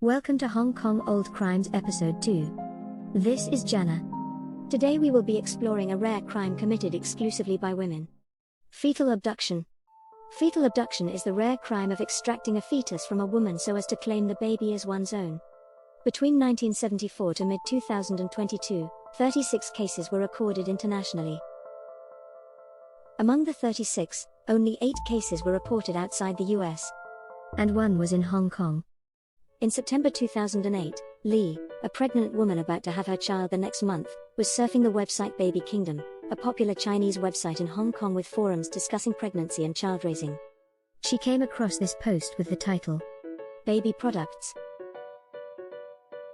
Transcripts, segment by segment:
Welcome to Hong Kong Old Crimes Episode 2. This is Jana. Today we will be exploring a rare crime committed exclusively by women. Fetal abduction. Fetal abduction is the rare crime of extracting a fetus from a woman so as to claim the baby as one's own. Between 1974 to mid-2022, 36 cases were recorded internationally. Among the 36, only 8 cases were reported outside the US. And one was in Hong Kong. In September 2008, Lee, a pregnant woman about to have her child the next month, was surfing the website Baby Kingdom, a popular Chinese website in Hong Kong with forums discussing pregnancy and child raising. She came across this post with the title, Baby Products.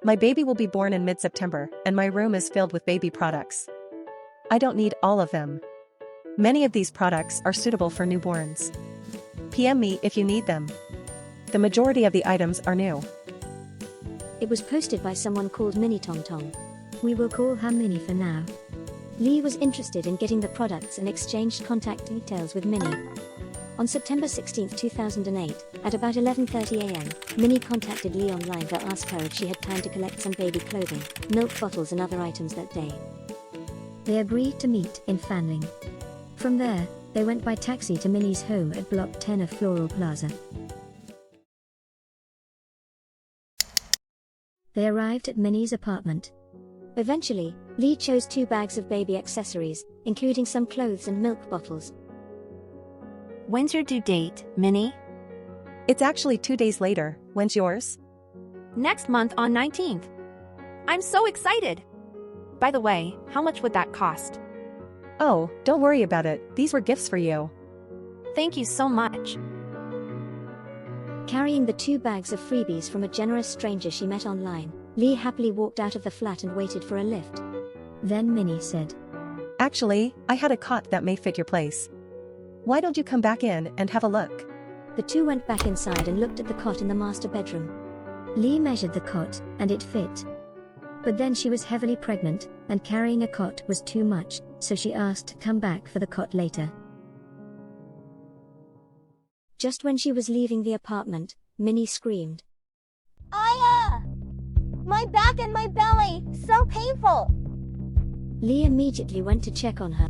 My baby will be born in mid-September, and my room is filled with baby products. I don't need all of them. Many of these products are suitable for newborns. PM me if you need them. The majority of the items are new. It was posted by someone called Minnie Tong Tong. We will call her Minnie for now. Lee was interested in getting the products and exchanged contact details with Minnie. On September 16, 2008, at about 11:30 a.m., Minnie contacted Lee online to ask her if she had time to collect some baby clothing, milk bottles and other items that day. They agreed to meet in Fanling. From there, they went by taxi to Minnie's home at Block 10 of Floral Plaza. They arrived at Minnie's apartment. Eventually, Lee chose 2 bags of baby accessories, including some clothes and milk bottles. When's your due date, Minnie? It's actually 2 days later. When's yours? Next month on 19th. I'm so excited! By the way, how much would that cost? Oh, don't worry about it. These were gifts for you. Thank you so much. Carrying the 2 bags of freebies from a generous stranger she met online, Lee happily walked out of the flat and waited for a lift. Then Minnie said, Actually, I had a cot that may fit your place. Why don't you come back in and have a look? The 2 went back inside and looked at the cot in the master bedroom. Lee measured the cot, and it fit. But then she was heavily pregnant, and carrying a cot was too much, so she asked to come back for the cot later. Just when she was leaving the apartment, Minnie screamed, Aya! My back and my belly, so painful! Lee immediately went to check on her.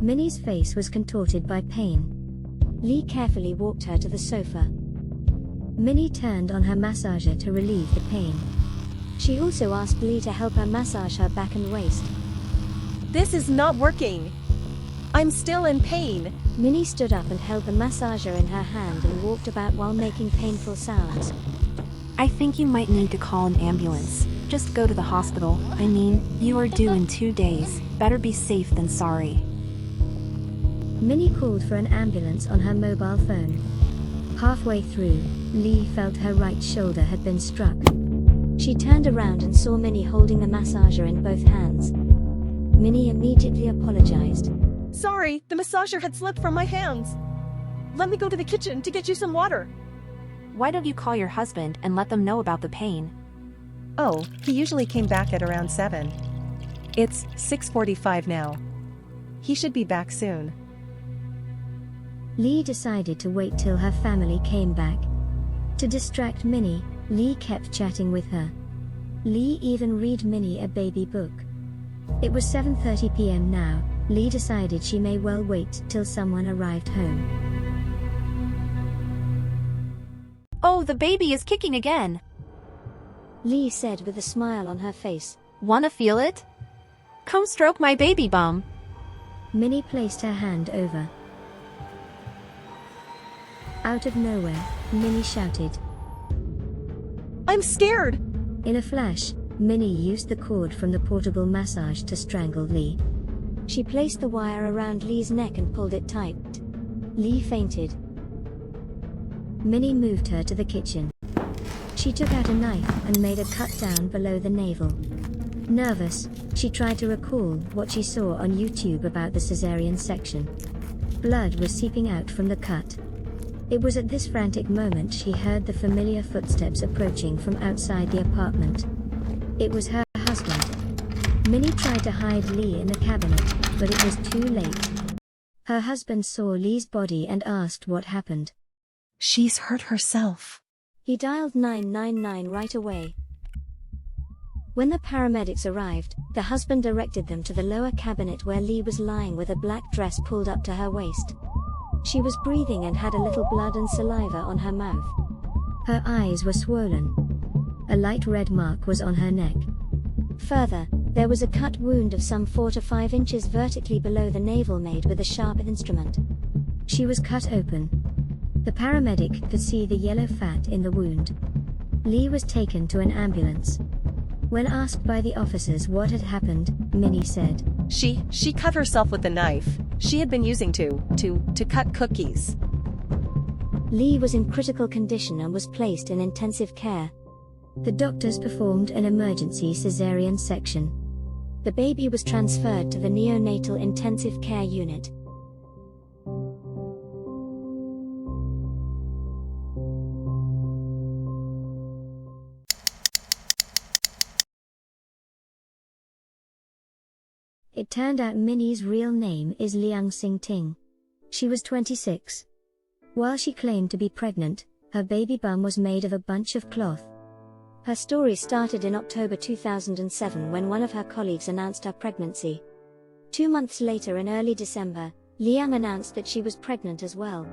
Minnie's face was contorted by pain. Lee carefully walked her to the sofa. Minnie turned on her massager to relieve the pain. She also asked Lee to help her massage her back and waist. This is not working. I'm still in pain. Minnie stood up and held the massager in her hand and walked about while making painful sounds. I think you might need to call an ambulance. Just go to the hospital. I mean, you are due in 2 days. Better be safe than sorry. Minnie called for an ambulance on her mobile phone. Halfway through, Lee felt her right shoulder had been struck. She turned around and saw Minnie holding the massager in both hands. Minnie immediately apologized. Sorry, the massager had slipped from my hands. Let me go to the kitchen to get you some water. Why don't you call your husband and let them know about the pain? Oh, he usually came back at around 7. It's 6:45 now. He should be back soon. Lee decided to wait till her family came back. To distract Minnie, Lee kept chatting with her. Lee even read Minnie a baby book. It was 7:30 p.m. now. Lee decided she may well wait till someone arrived home. Oh, the baby is kicking again! Lee said with a smile on her face. Wanna feel it? Come stroke my baby bum. Minnie placed her hand over. Out of nowhere, Minnie shouted, I'm scared! In a flash, Minnie used the cord from the portable massage to strangle Lee. She placed the wire around Lee's neck and pulled it tight. Lee fainted. Minnie moved her to the kitchen. She took out a knife and made a cut down below the navel. Nervous, she tried to recall what she saw on YouTube about the cesarean section. Blood was seeping out from the cut. It was at this frantic moment she heard the familiar footsteps approaching from outside the apartment. It was her husband. Minnie tried to hide Lee in the cabinet, but it was too late. Her husband saw Lee's body and asked what happened. She's hurt herself. He dialed 999 right away. When the paramedics arrived, the husband directed them to the lower cabinet where Lee was lying with a black dress pulled up to her waist. She was breathing and had a little blood and saliva on her mouth. Her eyes were swollen. A light red mark was on her neck. Further, there was a cut wound of some 4 to 5 inches vertically below the navel made with a sharp instrument. She was cut open. The paramedic could see the yellow fat in the wound. Lee was taken to an ambulance. When asked by the officers what had happened, Minnie said, She cut herself with the knife she had been using to cut cookies. Lee was in critical condition and was placed in intensive care. The doctors performed an emergency cesarean section. The baby was transferred to the neonatal intensive care unit. It turned out Minnie's real name is Leung Ting. She was 26. While she claimed to be pregnant, her baby bum was made of a bunch of cloth. Her story started in October 2007 when one of her colleagues announced her pregnancy. 2 months later, in early December, Leung announced that she was pregnant as well.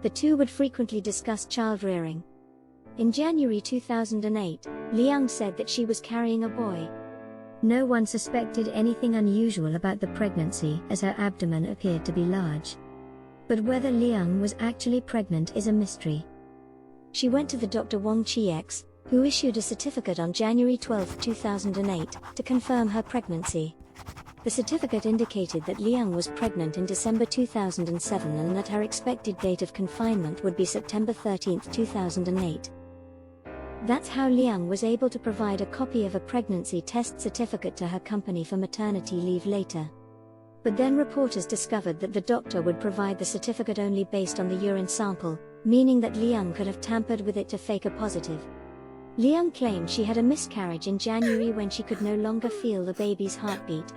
The two would frequently discuss child-rearing. In January 2008, Leung said that she was carrying a boy. No one suspected anything unusual about the pregnancy as her abdomen appeared to be large. But whether Leung was actually pregnant is a mystery. She went to the Dr. Wong Chi-X, who issued a certificate on January 12, 2008, to confirm her pregnancy. The certificate indicated that Leung was pregnant in December 2007 and that her expected date of confinement would be September 13, 2008. That's how Leung was able to provide a copy of a pregnancy test certificate to her company for maternity leave later. But then reporters discovered that the doctor would provide the certificate only based on the urine sample, meaning that Leung could have tampered with it to fake a positive. Leung claimed she had a miscarriage in January when she could no longer feel the baby's heartbeat.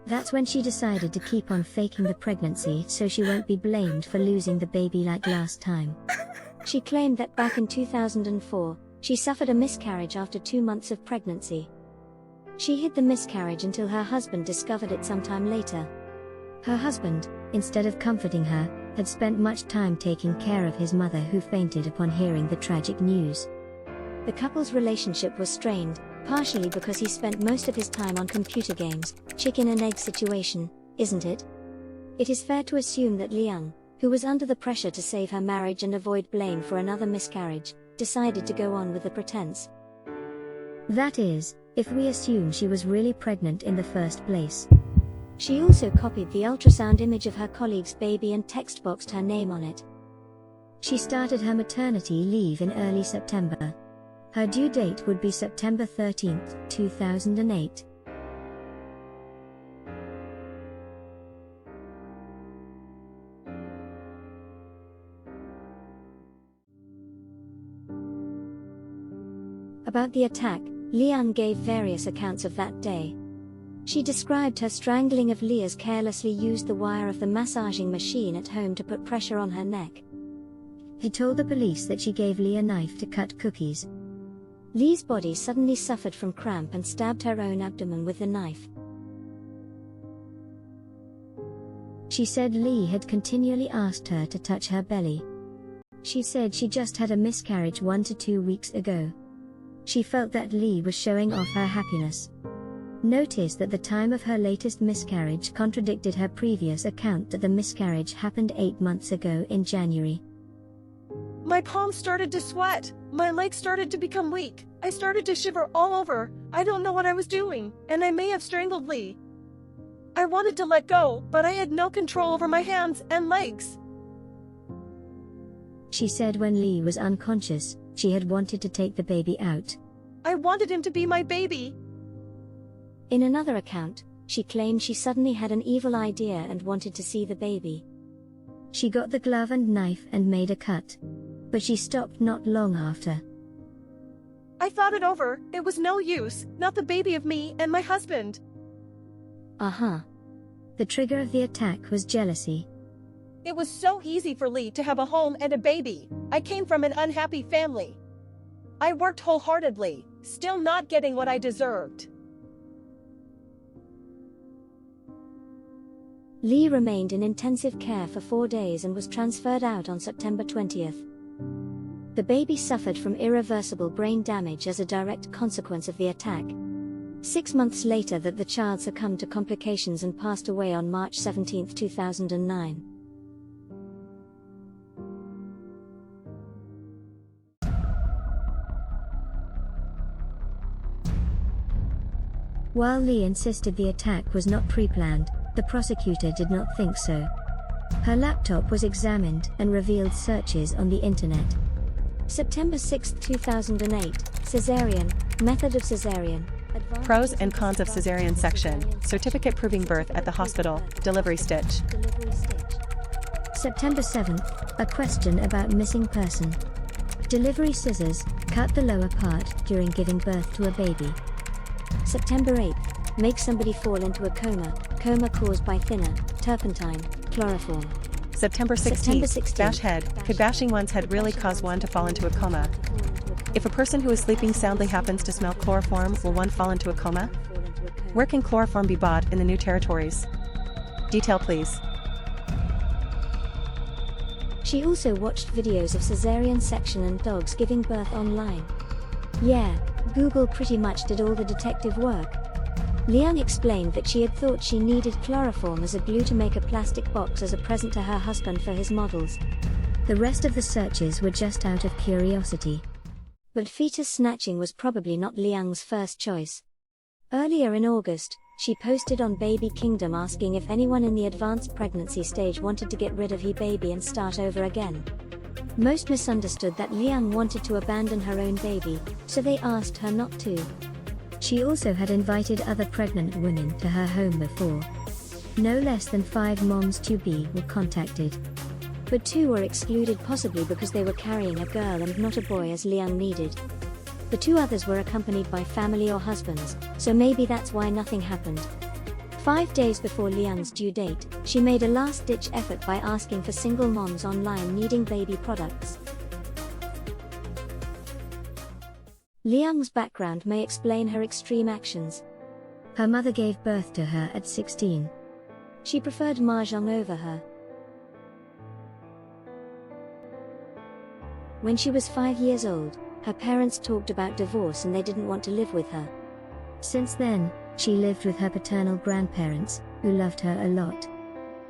That's when she decided to keep on faking the pregnancy so she won't be blamed for losing the baby like last time. She claimed that back in 2004, she suffered a miscarriage after 2 months of pregnancy. She hid the miscarriage until her husband discovered it sometime later. Her husband, instead of comforting her, had spent much time taking care of his mother, who fainted upon hearing the tragic news. The couple's relationship was strained, partially because he spent most of his time on computer games, chicken and egg situation, isn't it? It is fair to assume that Leung, who was under the pressure to save her marriage and avoid blame for another miscarriage, decided to go on with the pretense. That is, if we assume she was really pregnant in the first place. She also copied the ultrasound image of her colleague's baby and textboxed her name on it. She started her maternity leave in early September. Her due date would be September 13, 2008. About the attack, Leung gave various accounts of that day. She described her strangling of Lee as carelessly used the wire of the massaging machine at home to put pressure on her neck. He told the police that she gave Lee a knife to cut cookies. Lee's body suddenly suffered from cramp and stabbed her own abdomen with the knife. She said Lee had continually asked her to touch her belly. She said she just had a miscarriage 1 to 2 weeks ago. She felt that Lee was showing off her happiness. Notice that the time of her latest miscarriage contradicted her previous account that the miscarriage happened 8 months ago in January. My palms started to sweat. My legs started to become weak. I started to shiver all over. I don't know what I was doing, and I may have strangled Lee. I wanted to let go, but I had no control over my hands and legs. She said when Lee was unconscious, she had wanted to take the baby out. I wanted him to be my baby. In another account, she claimed she suddenly had an evil idea and wanted to see the baby. She got the glove and knife and made a cut. But she stopped not long after. I thought it over. It was no use, not the baby of me and my husband. The trigger of the attack was jealousy. It was so easy for Lee to have a home and a baby. I came from an unhappy family. I worked wholeheartedly, still not getting what I deserved. Lee remained in intensive care for 4 days and was transferred out on September 20th. The baby suffered from irreversible brain damage as a direct consequence of the attack. 6 months later the child succumbed to complications and passed away on March 17, 2009. While Lee insisted the attack was not pre-planned, the prosecutor did not think so. Her laptop was examined and revealed searches on the internet. September 6, 2008, cesarean, method of cesarean. Pros and cons of cesarean section, certificate proving birth at the hospital, delivery stitch. September 7th, a question about missing person. Delivery scissors, cut the lower part during giving birth to a baby. September 8th, make somebody fall into a coma caused by thinner, turpentine, chloroform. September 16th, bash head, could bashing one's head really cause one to fall into a coma? If a person who is sleeping soundly happens to smell chloroform, will one fall into a coma? Where can chloroform be bought in the new territories? Detail please. She also watched videos of cesarean section and dogs giving birth online. Yeah, Google pretty much did all the detective work. Leung explained that she had thought she needed chloroform as a glue to make a plastic box as a present to her husband for his models. The rest of the searches were just out of curiosity. But fetus snatching was probably not Leung's first choice. Earlier in August, she posted on Baby Kingdom asking if anyone in the advanced pregnancy stage wanted to get rid of her baby and start over again. Most misunderstood that Leung wanted to abandon her own baby, so they asked her not to. She also had invited other pregnant women to her home before. No less than 5 moms-to-be were contacted. But 2 were excluded, possibly because they were carrying a girl and not a boy as Leung needed. The 2 others were accompanied by family or husbands, so maybe that's why nothing happened. 5 days before Leung's due date, she made a last-ditch effort by asking for single moms online needing baby products. Leung's background may explain her extreme actions. Her mother gave birth to her at 16. She preferred mahjong over her. When she was 5 years old, her parents talked about divorce and they didn't want to live with her. Since then, she lived with her paternal grandparents, who loved her a lot.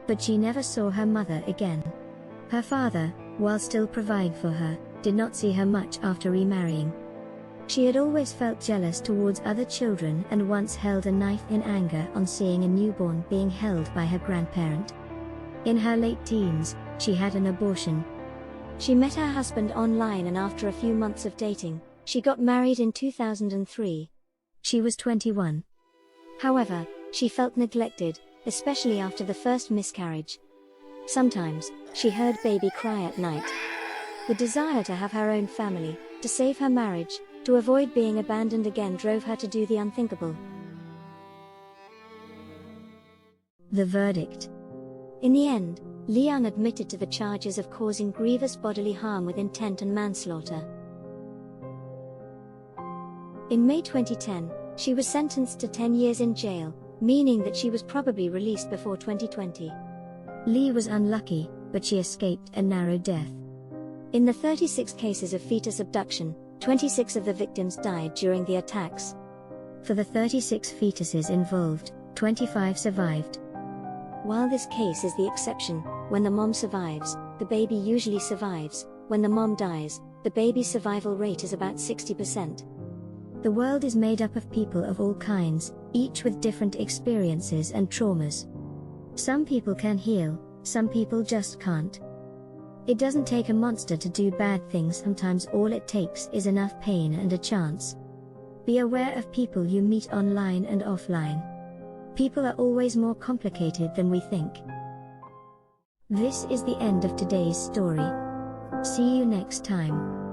But she never saw her mother again. Her father, while still providing for her, did not see her much after remarrying. She had always felt jealous towards other children and once held a knife in anger on seeing a newborn being held by her grandparent. In her late teens, she had an abortion. She met her husband online and after a few months of dating, she got married in 2003. She was 21. However, she felt neglected, especially after the first miscarriage. Sometimes, she heard baby cry at night. The desire to have her own family, to save her marriage, to avoid being abandoned again drove her to do the unthinkable. The verdict. In the end, Leung admitted to the charges of causing grievous bodily harm with intent and manslaughter. In May 2010, she was sentenced to 10 years in jail, meaning that she was probably released before 2020. Lee was unlucky, but she escaped a narrow death. In the 36 cases of fetus abduction, 26 of the victims died during the attacks. For the 36 fetuses involved, 25 survived. While this case is the exception, when the mom survives, the baby usually survives. When the mom dies, the baby's survival rate is about 60%. The world is made up of people of all kinds, each with different experiences and traumas. Some people can heal, some people just can't. It doesn't take a monster to do bad things, sometimes all it takes is enough pain and a chance. Be aware of people you meet online and offline. People are always more complicated than we think. This is the end of today's story. See you next time.